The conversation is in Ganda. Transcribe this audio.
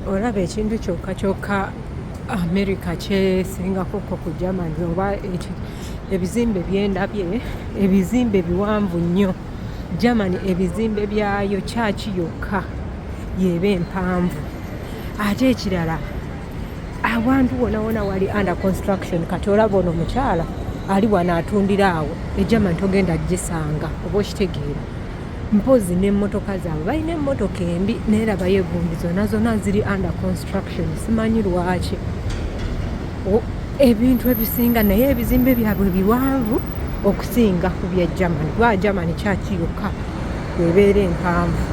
olaba ekintu kyokka America kyesingako ku Germany oba ebizimbe byendabye ebizimbe biwanvu nnyo. Germany ebizimbe byayo kyaki yokka yeba empanvu. Ate ekirala abantu wona wali under construction. Kati olaba ono mukyala ali wano atundira awo e Germany togenda gisanga oba okitegeera. Mpozi n'emmotoka zaabwe balina emmotoka embi neerabayo egundi zonna ziri under construction. Simanyi lwaki ebintu ebisinga naye ebizimbe byabwe biwanvu okusinga ku bya Germany. Kuba Germany kyaki yokka ebeera empanvu.